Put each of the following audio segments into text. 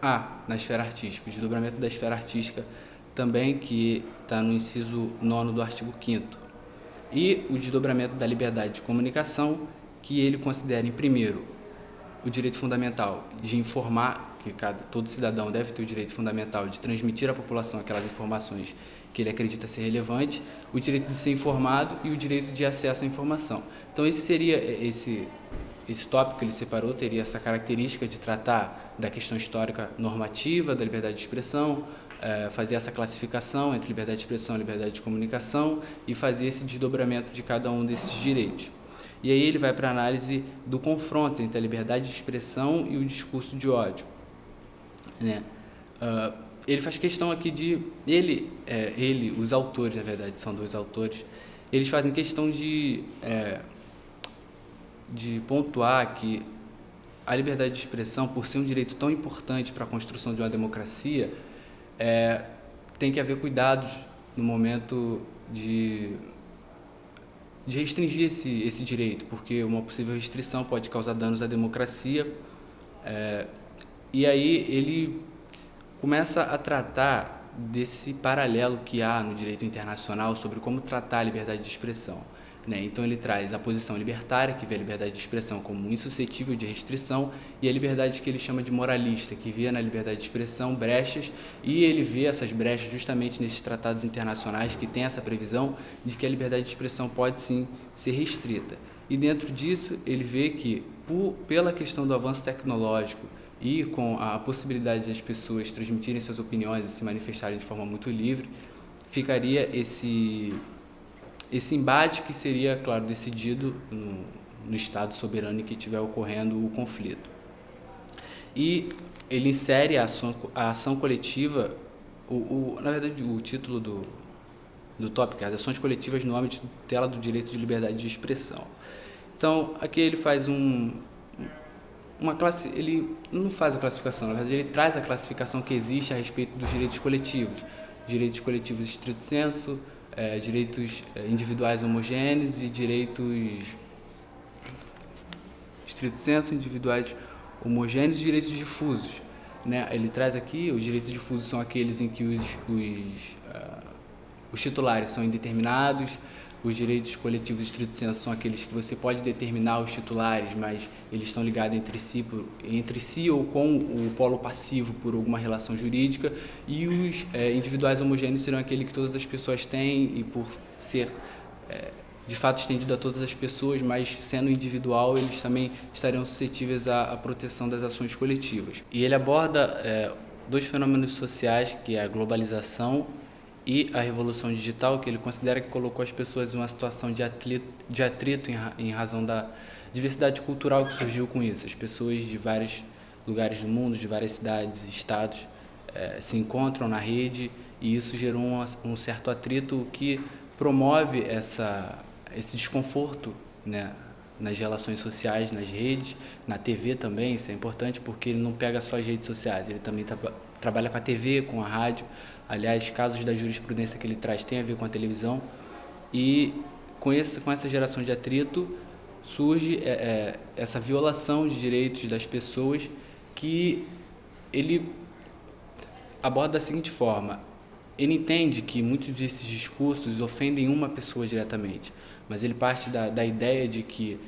Na esfera artística. O desdobramento da esfera artística também, que está no inciso 9º do artigo 5º. E o desdobramento da liberdade de comunicação, que ele considera, em primeiro, o direito fundamental de informar, que todo cidadão deve ter o direito fundamental de transmitir à população aquelas informações que ele acredita ser relevante, o direito de ser informado e o direito de acesso à informação. Então esse tópico que ele separou teria essa característica de tratar da questão histórica normativa da liberdade de expressão, fazer essa classificação entre liberdade de expressão e liberdade de comunicação e fazer esse desdobramento de cada um desses direitos. E aí ele vai para a análise do confronto entre a liberdade de expressão e o discurso de ódio, né? Ele faz questão aqui de... os autores, na verdade, são 2 autores, eles fazem questão de pontuar que a liberdade de expressão, por ser um direito tão importante para a construção de uma democracia, tem que haver cuidados no momento de restringir esse direito, porque uma possível restrição pode causar danos à democracia. E aí ele começa a tratar desse paralelo que há no direito internacional sobre como tratar a liberdade de expressão, né? Então ele traz a posição libertária, que vê a liberdade de expressão como insuscetível de restrição, e a liberdade que ele chama de moralista, que vê na liberdade de expressão brechas, e ele vê essas brechas justamente nesses tratados internacionais que tem essa previsão de que a liberdade de expressão pode sim ser restrita. E dentro disso ele vê que, pela questão do avanço tecnológico e com a possibilidade das pessoas transmitirem suas opiniões e se manifestarem de forma muito livre, ficaria esse embate que seria, claro, decidido no Estado soberano em que estiver ocorrendo o conflito. E ele insere a ação coletiva, na verdade o título do tópico é as ações coletivas no âmbito de tutela do direito de liberdade de expressão. Então, aqui ele faz ele não faz a classificação, na verdade ele traz a classificação que existe a respeito dos direitos coletivos estrito sensu, direitos individuais homogêneos e direitos estrito sensu, individuais homogêneos e direitos difusos, né? Ele traz aqui, os direitos difusos são aqueles em que os titulares são indeterminados. Os direitos coletivos estrito sensu são aqueles que você pode determinar os titulares, mas eles estão ligados entre si ou com o polo passivo por alguma relação jurídica. E os individuais homogêneos serão aqueles que todas as pessoas têm e por ser de fato estendido a todas as pessoas, mas sendo individual eles também estariam suscetíveis à proteção das ações coletivas. E ele aborda 2 fenômenos sociais, que é a globalização e a revolução digital, que ele considera que colocou as pessoas em uma situação de atrito em razão da diversidade cultural que surgiu com isso. As pessoas de vários lugares do mundo, de várias cidades e estados, se encontram na rede, e isso gerou um certo atrito que promove esse desconforto, né, nas relações sociais, nas redes, na TV também. Isso é importante porque ele não pega só as redes sociais, ele também trabalha com a TV, com a rádio. Aliás, casos da jurisprudência que ele traz têm a ver com a televisão, e com essa geração de atrito surge essa violação de direitos das pessoas, que ele aborda da seguinte forma: ele entende que muitos desses discursos ofendem uma pessoa diretamente, mas ele parte da ideia de que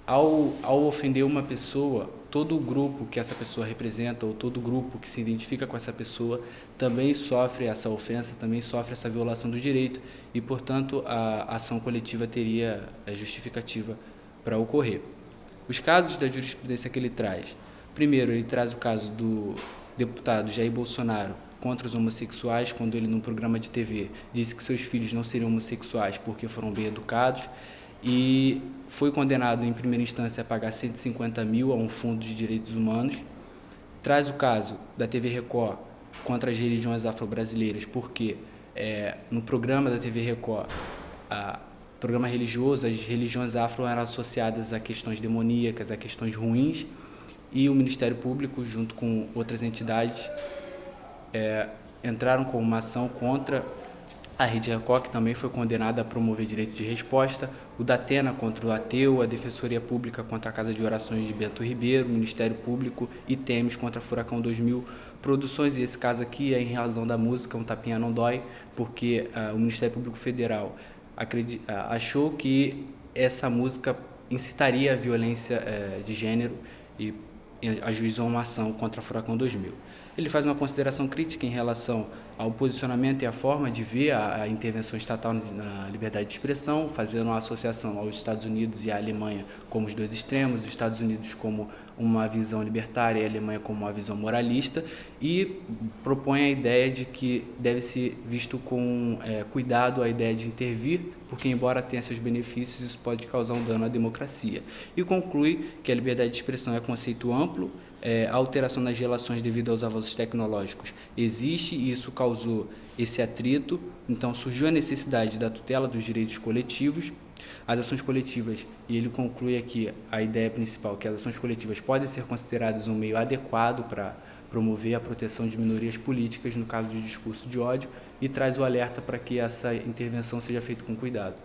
ao ofender uma pessoa, todo o grupo que essa pessoa representa ou todo grupo que se identifica com essa pessoa também sofre essa ofensa, também sofre essa violação do direito, e, portanto, a ação coletiva teria justificativa para ocorrer. Os casos da jurisprudência que ele traz: primeiro, ele traz o caso do deputado Jair Bolsonaro contra os homossexuais, quando ele, num programa de TV, disse que seus filhos não seriam homossexuais porque foram bem educados, e foi condenado em primeira instância a pagar 150 mil a um fundo de direitos humanos. Traz o caso da TV Record contra as religiões afro-brasileiras, porque no programa da TV Record, programa religioso, as religiões afro eram associadas a questões demoníacas, a questões ruins, e o Ministério Público, junto com outras entidades, entraram com uma ação contra A Rede Record também foi condenada a promover direito de resposta, o Datena contra o Ateu, a Defensoria Pública contra a Casa de Orações de Bento Ribeiro, o Ministério Público e Temes contra Furacão 2000 Produções. E esse caso aqui é em razão da música Um Tapinha Não Dói, porque o Ministério Público Federal achou que essa música incitaria a violência de gênero e ajuizou uma ação contra a Furacão 2000. Ele faz uma consideração crítica em relação ao posicionamento e à forma de ver a intervenção estatal na liberdade de expressão, fazendo uma associação aos Estados Unidos e à Alemanha como os dois extremos, os Estados Unidos como uma visão libertária e a Alemanha como uma visão moralista, e propõe a ideia de que deve ser visto com cuidado a ideia de intervir, porque embora tenha seus benefícios, isso pode causar um dano à democracia. E conclui que a liberdade de expressão é conceito amplo, a alteração nas relações devido aos avanços tecnológicos existe e isso causou esse atrito, então surgiu a necessidade da tutela dos direitos coletivos, as ações coletivas, e ele conclui aqui a ideia principal, que as ações coletivas podem ser consideradas um meio adequado para promover a proteção de minorias políticas no caso de discurso de ódio, e traz o alerta para que essa intervenção seja feita com cuidado.